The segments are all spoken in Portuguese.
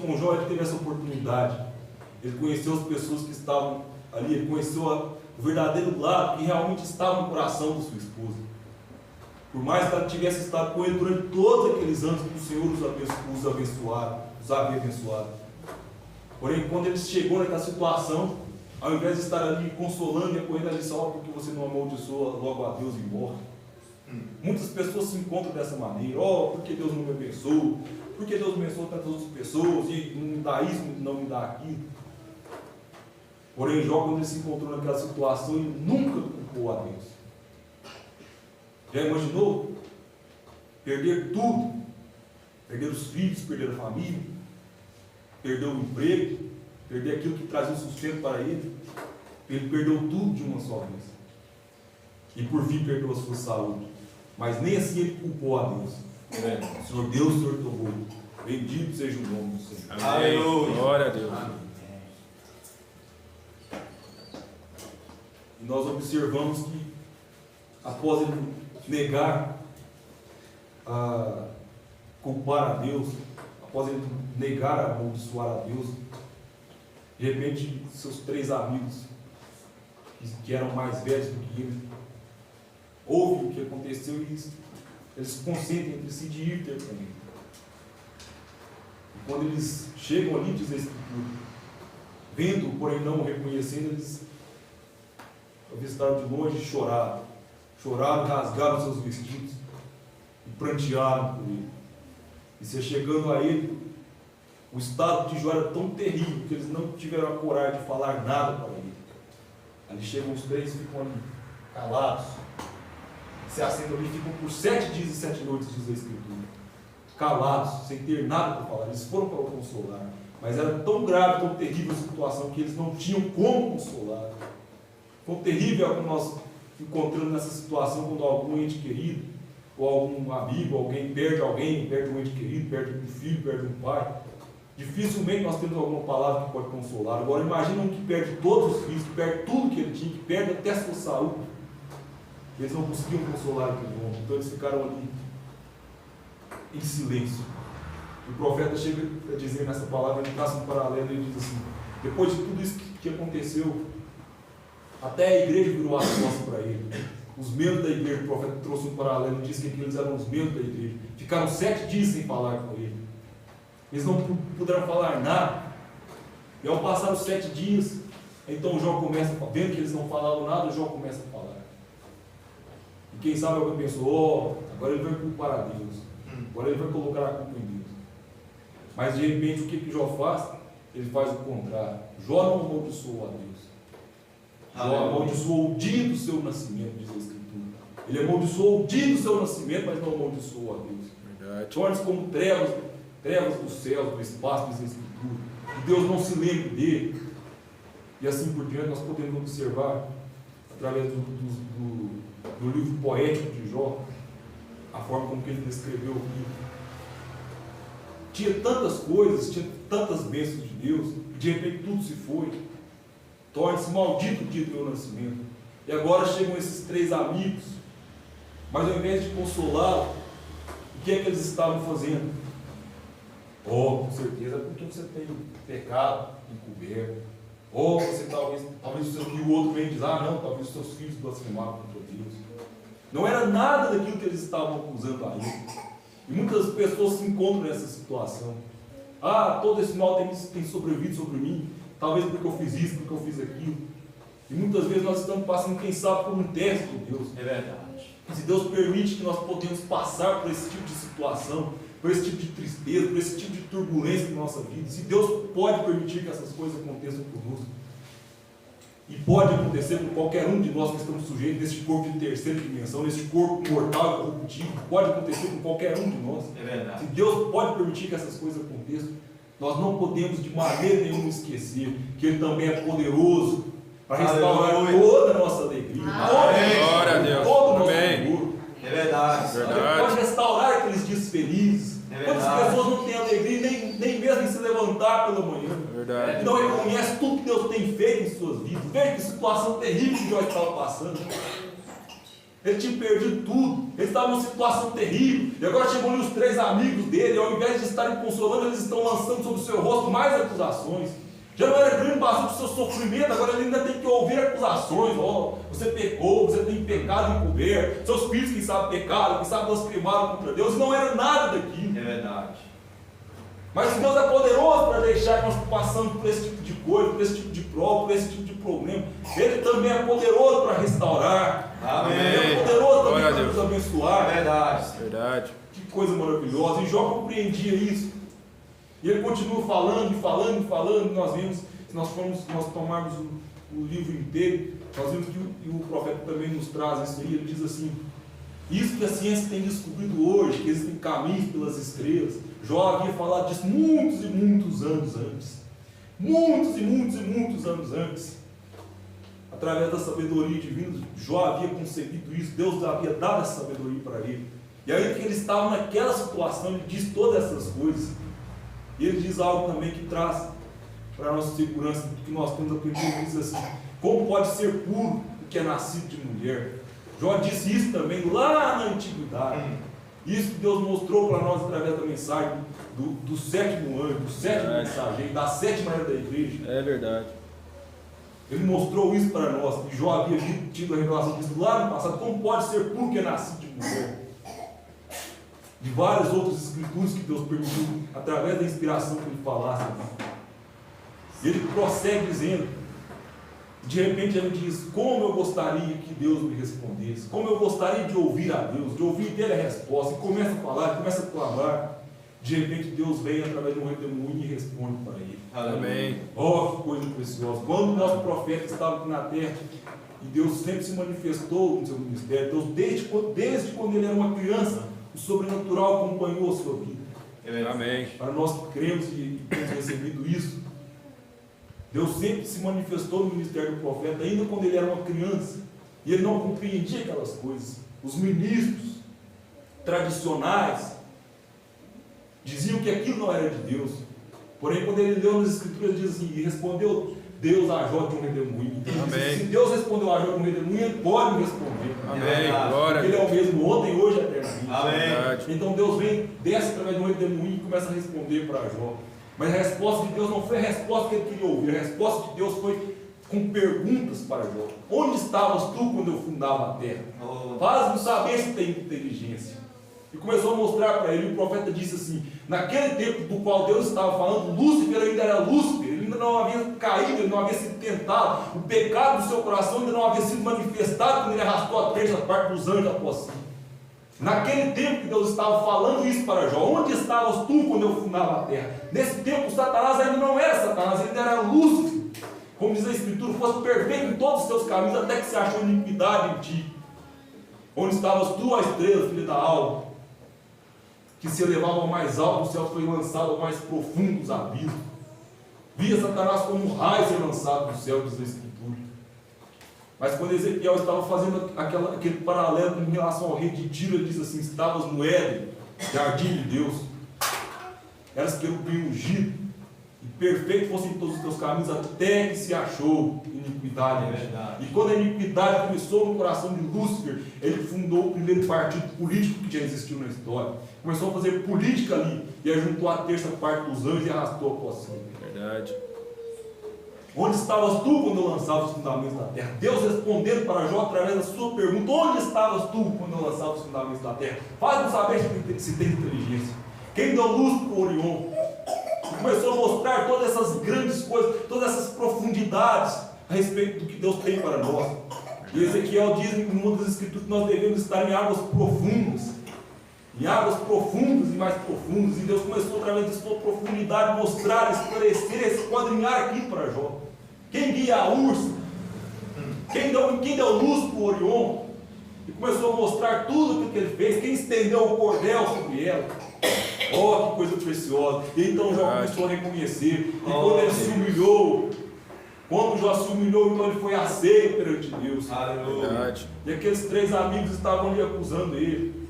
com Jó, ele teve essa oportunidade. Ele conheceu as pessoas que estavam ali, ele conheceu o verdadeiro lado que realmente estava no coração da sua esposa. Por mais que ela tivesse estado com ele durante todos aqueles anos que o Senhor os havia abençoado. Porém, quando ele chegou naquela situação, ao invés de estar ali consolando e apoiando, ele disse: ó, porque você não amaldiçoa logo a Deus e morre. Muitas pessoas se encontram dessa maneira: ó, porque Deus não me abençoou, porque Deus abençoou tantas outras pessoas, e não me dá isso, não me dá aquilo. Porém, Jó, quando ele se encontrou naquela situação, ele nunca culpou a Deus. Já imaginou? Perder tudo, perder os filhos, perder a família, perder o emprego, perder aquilo que trazia o sustento para ele. Ele perdeu tudo de uma só vez. E por fim perdeu a sua saúde. Mas nem assim ele culpou a Deus. Senhor Deus, o Senhor tomou. Bendito seja o nome do Senhor. Amém. Glória a Deus. Amém. E nós observamos que, após ele negar a culpar a Deus, após ele negar a amaldiçoar a Deus, de repente seus 3 amigos, que eram mais velhos do que ele, ouvem o que aconteceu e eles se consentem entre si de ir ter com ele. E quando eles chegam ali, diz a Escritura, vendo, porém não o reconhecendo, eles avistaram de longe e choraram. Choraram, rasgaram seus vestidos e prantearam por ele. E se chegando a ele, o estado de Jó era tão terrível que eles não tiveram a coragem de falar nada para ele. Ali chegam os 3 e ficam ali, calados. Se assentam ali e ficam por 7 dias e 7 noites, diz a Escritura. Calados, sem ter nada para falar. Eles foram para o consolar. Mas era tão grave, tão terrível a situação que eles não tinham como consolar. Foi terrível quando nós encontramos nessa situação, quando algum ente querido, ou algum amigo, alguém, perde um ente querido, perde um filho, perde um pai. Dificilmente nós temos alguma palavra que pode consolar. Agora imagina um que perde todos os filhos, que perde tudo que ele tinha, que perde até a sua saúde. Eles não conseguiam consolar aquele homem, então eles ficaram ali em silêncio. E o profeta chega a dizer nessa palavra, ele traça um paralelo e diz assim: depois de tudo isso que aconteceu, até a igreja virou as costas para ele. Os membros da igreja, o profeta trouxe um paralelo e disse que aqueles eram os membros da igreja. Ficaram 7 dias sem falar com ele. Eles não puderam falar nada. E ao passar os 7 dias, então Jó começa, vendo que eles não falavam nada, Jó começa a falar. E quem sabe alguém pensou: agora ele vai culpar a Deus. Agora ele vai colocar a culpa em Deus. Mas de repente o que Jó faz? Ele faz o contrário. Jó não amaldiçoou a Deus. Jó amaldiçoou o dia do seu nascimento, diz a Escritura. Ele amaldiçoou o dia do seu nascimento, mas não amaldiçoou a Deus. Verdade. Torna-se como trevas dos céus, do espaço, diz a Escritura. Que Deus não se lembre dele. E assim por diante nós podemos observar, através do livro poético de Jó, a forma como que ele descreveu aqui. Tinha tantas coisas, tinha tantas bênçãos de Deus, e de repente tudo se foi. Torna-se maldito o dia do meu nascimento. E agora chegam esses 3 amigos, mas ao invés de consolá-lo, o que é que eles estavam fazendo? Oh, com certeza, porque você tem pecado encoberto. Ou você talvez o outro vem e diz: ah não, talvez os seus filhos blasfemaram contra Deus. Não era nada daquilo que eles estavam acusando a ele. E muitas pessoas se encontram nessa situação. Ah, todo esse mal tem sobrevivido sobre mim, talvez porque eu fiz isso, porque eu fiz aquilo. E muitas vezes nós estamos passando, quem sabe, por um teste de Deus. É verdade. E se Deus permite que nós podemos passar por esse tipo de situação, por esse tipo de tristeza, por esse tipo de turbulência na nossa vida, se Deus pode permitir que essas coisas aconteçam conosco, e pode acontecer com qualquer um de nós que estamos sujeitos nesse corpo de terceira dimensão, nesse corpo mortal e corruptível, pode acontecer com qualquer um de nós. É verdade. Se Deus pode permitir que essas coisas aconteçam, nós não podemos de maneira nenhuma esquecer que Ele também é poderoso para restaurar toda a nossa alegria, Glória a Deus. todo o nosso Amém. vigor. É verdade. Ele pode restaurar aqueles dias felizes. É Quantas verdade. pessoas não têm alegria nem mesmo em se levantar pela manhã? Verdade. E não reconhece tudo que Deus tem feito em suas vidas. Veja que situação terrível que Jó estava passando. Ele tinha perdido tudo. Ele estava numa situação terrível. E agora chegou ali os 3 amigos dele. E ao invés de estarem consolando, eles estão lançando sobre o seu rosto mais acusações. Já não era grande bastante o seu sofrimento. Agora ele ainda tem que ouvir acusações. Você pecou, você tem pecado encoberto. Seus filhos, quem sabe, pecaram, quem sabe, blasfemaram contra Deus. E não era nada daquilo. É verdade. Mas Deus é poderoso para deixar que nós passamos por esse tipo de coisa, por esse tipo de prova, por esse tipo de problema. Ele também é poderoso para restaurar. Amém. Ele é poderoso também Glória a para Deus. nos abençoar. É verdade. Verdade. Que coisa maravilhosa. E Jó compreendia isso. E ele continua falando e falando e falando. Nós vimos, se nós tomarmos o livro inteiro, nós vimos que o profeta também nos traz isso aí. Ele diz assim: isso que a ciência tem descobrido hoje, que existem caminhos pelas estrelas. Jó havia falado disso muitos e muitos anos antes. Muitos e muitos e muitos anos antes. Através da sabedoria divina, Jó havia concebido isso. Deus havia dado essa sabedoria para ele. E aí que ele estava naquela situação, ele diz todas essas coisas. E ele diz algo também que traz para a nossa segurança, que nós temos aprendido. Ele diz assim: como pode ser puro o que é nascido de mulher? Jó disse isso também lá na antiguidade. Isso que Deus mostrou para nós através da mensagem do 7º anjo, do 7º mensageiro, da 7ª era da igreja. É verdade. Ele mostrou isso para nós. E Jó havia tido a revelação disso lá no passado. Como pode ser puro que é nascido de mulher? De várias outras escrituras que Deus permitiu através da inspiração que ele falasse. Ele prossegue dizendo, de repente ele diz: como eu gostaria que Deus me respondesse, como eu gostaria de ouvir a Deus, de ouvir dele a resposta. E começa a falar, começa a clamar. De repente Deus vem através de um redemoinho e responde para ele. Amém. Oh, que coisa preciosa. Quando o nosso profeta estava aqui na terra, e Deus sempre se manifestou no seu ministério, Deus, desde quando ele era uma criança, o sobrenatural acompanhou a sua vida. Amém. Para nós que cremos e temos recebido isso, Deus sempre se manifestou no ministério do profeta, ainda quando ele era uma criança, e ele não compreendia aquelas coisas. Os ministros tradicionais diziam que aquilo não era de Deus. Porém, quando ele leu nas escrituras, ele diz assim: e respondeu Deus a Jó de um redemoinho. Amém. Se Deus respondeu a Jó de um redemoinho, ele pode me responder. Amém. Glória. Porque ele é o mesmo ontem, hoje e eternamente. Amém. Então Deus vem, desce através de um redemoinho e começa a responder para Jó. Mas a resposta de Deus não foi a resposta que ele queria ouvir. A resposta de Deus foi com perguntas para Jó. Onde estavas tu quando eu fundava a terra? Faz-me saber se tem inteligência. E começou a mostrar para ele. O profeta disse assim: naquele tempo do qual Deus estava falando, Lúcifer ainda era Lúcifer, ele ainda não havia caído, ele não havia sido tentado, o pecado do seu coração ainda não havia sido manifestado quando ele arrastou a 3ª parte dos anjos após si. Naquele tempo que Deus estava falando isso para Jó: onde estavas tu quando eu fundava a terra? Nesse tempo Satanás ainda não era Satanás, ele ainda era Lúcifer. Como diz a Escritura, fosse perfeito em todos os seus caminhos, até que se achou iniquidade em ti. Onde estavas tu, a estrela, filha da alva, que se elevava ao mais alto do céu, foi lançado ao mais profundo dos abismos. Via Satanás como um raio ser lançado do céu, diz a Escritura. Mas quando Ezequiel estava fazendo aquele paralelo em relação ao rei de Tiro, ele diz assim: estavas no Éden, jardim de Deus, eras querubim ungido, e perfeito fossem todos os teus caminhos, até que se achou iniquidade. É verdade. E quando a iniquidade começou no coração de Lúcifer, ele fundou o primeiro partido político que já existiu na história. Começou a fazer política ali, e juntou a 3ª parte dos anjos e arrastou a posse. Verdade. Onde estavas tu quando eu lançava os fundamentos da terra? Deus respondendo para Jó através da sua pergunta: onde estavas tu quando eu lançava os fundamentos da terra? Faz-nos saber se tem inteligência. Quem deu luz para o Orion? Começou a mostrar todas essas grandes coisas, todas essas profundidades a respeito do que Deus tem para nós. E Ezequiel diz em uma das escrituras que nós devemos estar em águas profundas. Em águas profundas e mais profundas. E Deus começou através de sua profundidade mostrar, esclarecer, esquadrinhar aquilo para Jó. Quem guia a ursa? Quem deu luz para o Orion? E começou a mostrar tudo o que ele fez. Quem estendeu o cordel sobre ela? Oh, que coisa preciosa. E então Jó começou a reconhecer. E quando ele se humilhou, quando Jó se humilhou, então ele foi aceito perante Deus. Verdade. E aqueles 3 amigos estavam ali acusando ele.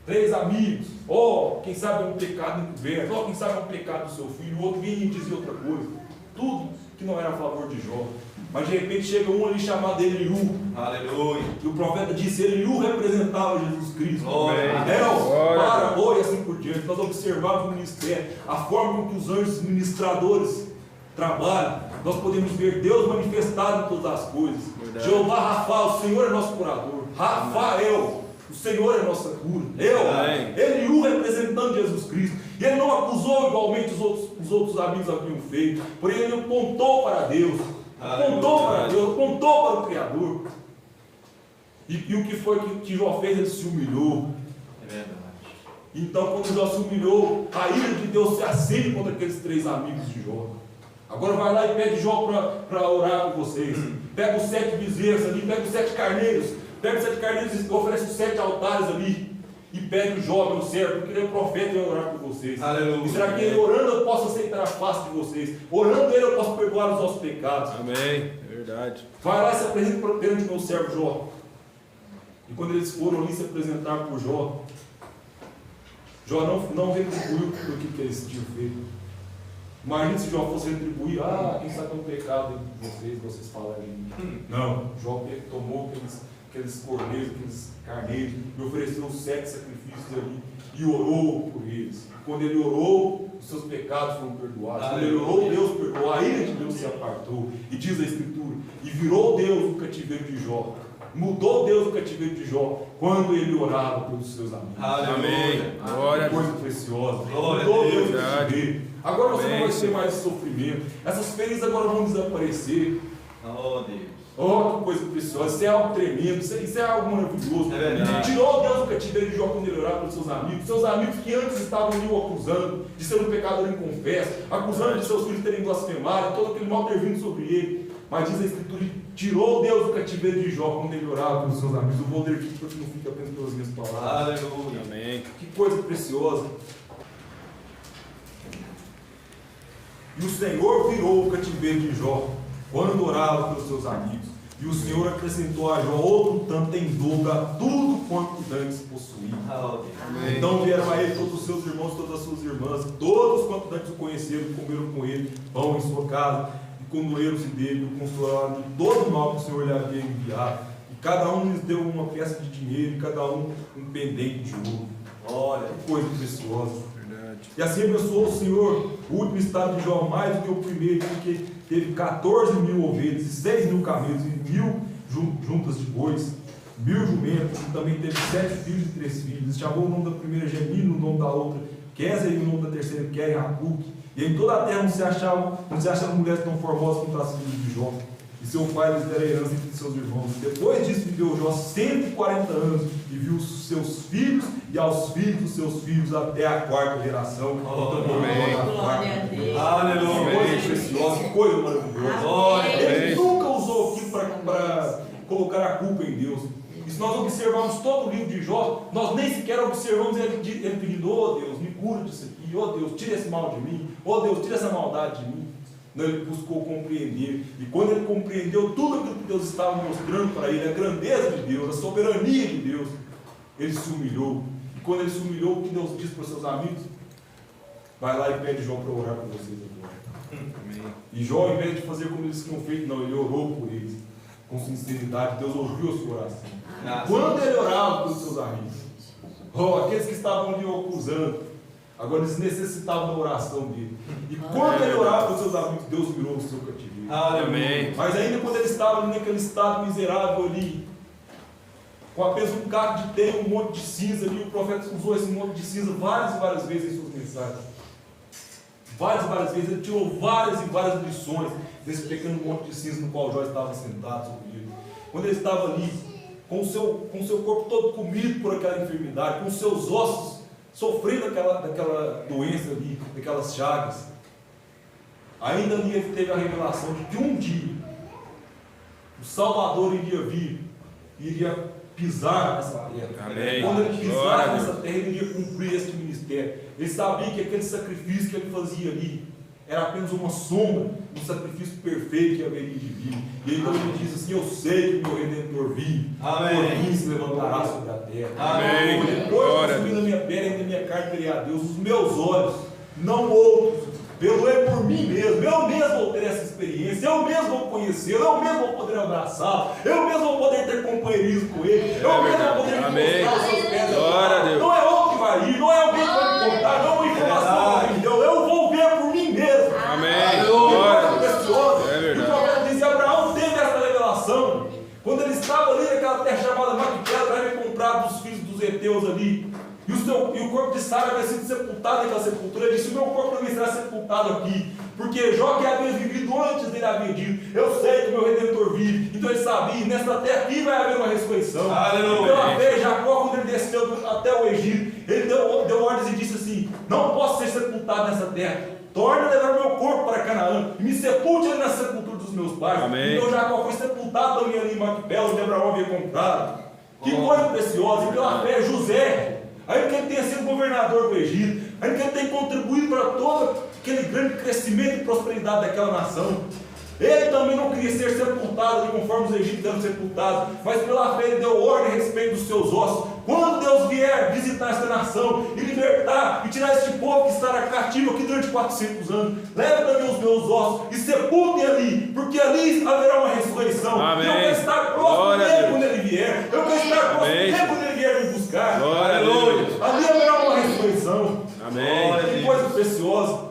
3 amigos. Oh, quem sabe é um pecado encoberto. Oh, quem sabe é um pecado do seu filho. O outro vinha e dizia outra coisa. Tudo que não era a favor de Jó. Mas de repente chega um ali chamado Eliú. Aleluia. E o profeta disse: Eliú representava Jesus Cristo. Glória. E assim por diante. Nós observamos o ministério, a forma com que os anjos ministradores trabalham. Nós podemos ver Deus manifestado em todas as coisas. Verdade. Jeová Rafa, o Senhor é nosso curador. Rafael, o Senhor é nossa cura. Eliú representando Jesus Cristo. E ele não acusou igualmente os outros amigos haviam feito. Porém ele apontou para Deus. Apontou para Deus, apontou para o Criador. E o que foi que Jó fez? Ele se humilhou. É verdade. Então, quando Jó se humilhou, a ira de Deus se acende contra aqueles 3 amigos de Jó. Agora vai lá e pede Jó para orar com vocês. Pega os 7 bezerros ali, pega os 7 carneiros. Pega os 7 carneiros e oferece os 7 altares ali. E pede o Jó, meu servo, porque ele é o profeta e vai orar por vocês. Aleluia. E será que ele orando eu posso aceitar a face de vocês? Orando ele eu posso perdoar os nossos pecados? Amém. É verdade. Vai lá e se apresenta perante o meu servo Jó. E quando eles foram ali se apresentar por Jó, Jó não retribuiu por que eles tinham feito. Imagina se Jó fosse retribuir: quem sabe o pecado de vocês falarem. Não, Jó tomou aqueles cordeiros, aqueles carneiros, e ofereceu 7 sacrifícios ali, e orou por eles. E quando ele orou, os seus pecados foram perdoados. Quando ele orou, Deus perdoou, a ira de Deus se apartou. E diz a Escritura: e virou Deus o cativeiro de Jó. Mudou Deus o cativeiro de Jó quando ele orava pelos seus amigos. Amém. Glória a Deus. Coisa preciosa. Glória Mudou a Deus. Deus o cativeiro. Agora você não vai Amém. ter mais sofrimento. Essas feridas agora vão desaparecer. Oh, Deus. Oh, que coisa preciosa. Isso é algo tremendo. Isso é algo maravilhoso. É verdade. Tirou Deus o cativeiro de Jó quando ele orava pelos seus amigos. Seus amigos que antes estavam ali o acusando de ser um pecador inconfesso, acusando de seus filhos terem blasfemado, todo aquele mal ter vindo sobre ele. Mas diz a Escritura: tirou Deus o cativeiro de Jó quando ele orava pelos seus amigos. Eu vou ler aqui para que não fique apenas pelas minhas palavras. Aleluia. Amém. Que coisa preciosa. E o Senhor virou o cativeiro de Jó quando orava pelos seus amigos. E o Senhor acrescentou a Jó outro tanto em dobro a tudo quanto dantes possuía. Amém. Então vieram a ele todos os seus irmãos, todas as suas irmãs, todos quanto dantes o conheceram, comeram com ele pão em sua casa, e condoeram-se dele, o consolaram de todo o mal que o Senhor lhe havia enviado. E cada um lhes deu uma peça de dinheiro, e cada um pendente de ouro. Olha, que coisa preciosa. Verdade. E assim abençoou o Senhor o último estado de Jó mais do que o primeiro, porque teve 14.000 ovelhas e 6.000 camelos e 1.000 juntas de bois, 1.000 jumentos, e também teve 7 filhos e 3 filhos. E chamou o nome da primeira Gemino, o nome da outra Kézer, e o nome da terceira Queren Hapuque. E em toda a terra não se achavam mulheres tão formosas quanto as filhas de Jó. E seu pai lhes dera herança entre seus irmãos. Depois disso viveu Jó 140 anos e viu os seus filhos e aos filhos dos seus filhos até a 4ª geração. Glória a Deus. Aleluia. Que coisa preciosa, que coisa maravilhosa. Glória a Ele Deus. nunca usou aquilo para colocar a culpa em Deus. E se nós observarmos todo o livro de Jó, nós nem sequer observamos ele pedindo: oh Deus, me cura disso aqui, oh Deus, tira esse mal de mim, oh Deus, tira essa maldade de mim. Não, ele buscou compreender. E quando ele compreendeu tudo aquilo que Deus estava mostrando para ele, a grandeza de Deus, a soberania de Deus, ele se humilhou. E quando ele se humilhou, o que Deus disse para os seus amigos? Vai lá e pede Jó para orar por vocês agora. Amém. E Jó, ao invés de fazer como eles tinham feito, não, ele orou por eles com sinceridade. Deus ouviu a sua oração. Quando ele orava pelos seus amigos, aqueles que estavam ali o acusando, agora eles necessitavam da oração dele. E quando ele orava pelos seus amigos, Deus virou o seu cativeiro. Amém. Mas ainda quando ele estava ali naquele estado miserável ali, com apenas um caco de teia, um monte de cinza ali, o profeta usou esse monte de cinza várias e várias vezes em suas mensagens. Várias e várias vezes, ele tirou várias e várias lições desse pequeno monte de cinza no qual Jó estava sentado sobre ele. Quando ele estava ali, com o seu corpo todo comido por aquela enfermidade, com os seus ossos sofrendo daquela doença ali, daquelas chagas, ainda ali ele teve a revelação de que um dia o Salvador iria vir, iria pisar nessa terra. Amém. Quando ele Glória a pisasse Deus. nessa terra, ele iria cumprir este ministério. Ele sabia que aquele sacrifício que ele fazia ali era apenas uma sombra do sacrifício perfeito que haveria de vir. E então ele diz assim: eu sei que o meu Redentor vive, por mim se levantará sobre a terra. Amém. Depois Glória de a consumir Deus. na minha pele, ainda minha carne teria a Deus. Os meus olhos, não outros, Perdoei por mim mesmo, eu mesmo vou ter essa experiência, eu mesmo vou conhecê-lo, eu mesmo vou poder abraçá-lo, eu mesmo vou poder ter companheirismo com ele, eu mesmo vou poder Amém. encostar os seus pés. Glória a Deus. Não é outro que vai ir, não é alguém que vai me contar, não é uma informação que me deu, eu vou ver por mim mesmo. Amém. Glória. Precioso. É verdade. E o profeta dizia: Abraão teve essa revelação quando ele estava ali naquela terra chamada Macpela, para ele comprar dos filhos dos heteus ali. E o corpo de Sara havia sido sepultado naquela sepultura. Ele disse: o meu corpo também será sepultado aqui. Porque Jó, que havia vivido antes dele, havia dito: eu sei que o meu Redentor vive. Então ele sabia: nesta terra aqui vai haver uma ressurreição. Aleluia. E pela fé, Jacó, quando ele desceu até o Egito, ele deu ordens e disse assim: não posso ser sepultado nessa terra. Torna a levar meu corpo para Canaã e me sepulte ali na sepultura dos meus pais. Amém. Então Jacó foi sepultado também ali em Macpela, onde Abraão havia comprado. Que coisa preciosa! E pela fé, José, ainda que ele tenha sido governador do Egito, ainda que ele tenha contribuído para todo aquele grande crescimento e prosperidade daquela nação, ele também não queria ser sepultado ali conforme os egípcios eram sepultados, mas pela fé ele deu ordem a respeito dos seus ossos. Quando Deus vier visitar esta nação e libertar e tirar este povo que estará cativo aqui durante 400 anos, leve também os meus ossos e sepultem ali, porque ali haverá uma ressurreição. Amém. E eu quero estar próximo Glória a dele Deus. quando ele vier. Eu quero estar próximo Amém. dele quando ele vier me buscar. Glória a Deus. Ali haverá uma ressurreição. Amém. Que coisa preciosa.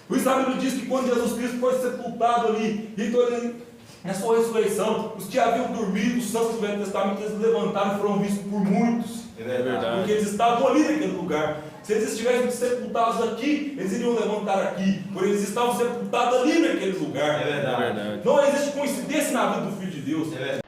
Por isso a Bíblia diz que quando Jesus Cristo foi sepultado ali, então ele, na sua ressurreição, os que haviam dormido, os santos do Velho Testamento, eles levantaram e foram vistos por muitos. É verdade. Porque eles estavam ali naquele lugar. Se eles estivessem sepultados aqui, eles iriam levantar aqui. Por eles estavam sepultados ali naquele lugar. É verdade. É verdade. Não existe coincidência na vida do Filho de Deus. É verdade.